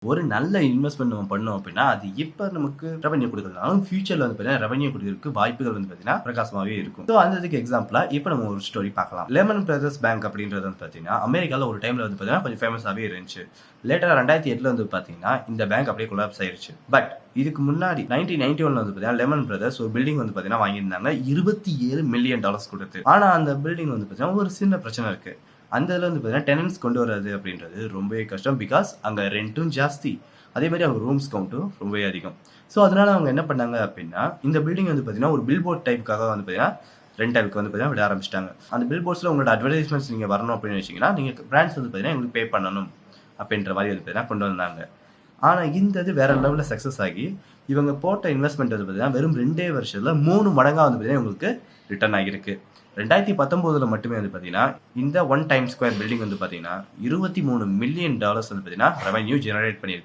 ஒரு நல்ல இன்வெஸ்ட்மெண்ட் நம்ம பண்ணோம் அப்படின்னா, அது இப்ப நமக்கு ரெவென்யூ குடுக்கலனாலும், ஃபியூச்சர்ல வந்து பார்த்தீங்கன்னா, ரெவென்யூ குடுக்கறதுக்கு வாய்ப்புகள் வந்து பார்த்தீங்கன்னா, பிரகாசமாவே இருக்கும். ஸோ அந்த இதுக்கு எக்ஸாம்பிளா இப்ப நம்ம ஒரு ஸ்டோரி பார்க்கலாம். லெமன் பிரதர்ஸ் பேங்க் அப்படின்றது வந்து பார்த்தீங்கன்னா, அமெரிக்கால ஒரு டைம்ல வந்து பார்த்தீங்கன்னா, கொஞ்சம் ஃபேமஸாவே இருந்துச்சு. லேட்டரா 2008ல வந்து பார்த்தீங்கன்னா, இந்த பேங்க் அப்படியே கொலாப்ஸ் ஆயிருச்சு. பட் இதுக்கு முன்னாடி 1991ல வந்து பார்த்தீங்கன்னா, லெமன் பிரதர்ஸ் ஒரு பில்டிங் வந்து பார்த்தீங்கன்னா வாங்கியிருந்தாங்க. $27 மில்லியன் குடுத்து. ஆனா அந்த பில்டிங் வந்து பார்த்தீங்கன்னா, ஒரு சின்ன பிரச்சனை இருக்கு. அந்த இதில வந்து பார்த்தீங்கன்னா, டெனன்ட்ஸ் கொண்டு வர்றது அப்படின்றது ரொம்பவே கஷ்டம். பிகாஸ் அங்க ரென்ட்டும் ஜாஸ்தி. அதே மாரி அவங்க ரூம்ஸ் கவுண்ட்டும் ரொம்பவே அதிகம். ஸோ அதனால அவங்க என்ன பண்ணாங்க அப்படின்னா, இந்த பில்டிங் வந்து பார்த்தீங்கன்னா, ஒரு பில்போர்ட் டைப்க்காக வந்து பார்த்தீங்கன்னா, ரெண்டலுக்கு வந்து பார்த்தீங்கன்னா விட ஆரம்பிச்சுட்டாங்க. அந்த பில்போர்ட்ஸ்ல உங்களோட அட்வர்டைஸ்மெண்ட்ஸ் நீங்க வரணும் அப்படின்னு நினைச்சீங்கன்னா, நீங்க பிராண்ட்ஸ் வந்து பார்த்தீங்கன்னா எங்களுக்கு பே பண்ணணும் அப்படின்ற மாரி வந்து பார்த்தீங்கன்னா கொண்டு வந்தாங்க. ஆனா இந்த இது வேற லெவல்ல சக்சஸ் ஆகி, இவங்க போட்ட இன்வெஸ்ட்மென்ட் வந்து பார்த்தீங்கன்னா, வெறும் 2 வருஷத்துல 3 மடங்கா வந்து பார்த்தீங்கன்னா உங்களுக்கு ரிட்டர்ன் ஆகியிருக்கு. 2019ல மட்டுமே வந்து பார்த்தீங்கன்னா, இந்த 1 டைம்ஸ் ஸ்கொயர் பில்டிங் வந்து பார்த்தீங்கன்னா, $23 மில்லியன் வந்து பார்த்தீங்கன்னா ரெவென்யூ ஜெனரேட் பண்ணியிருக்கு.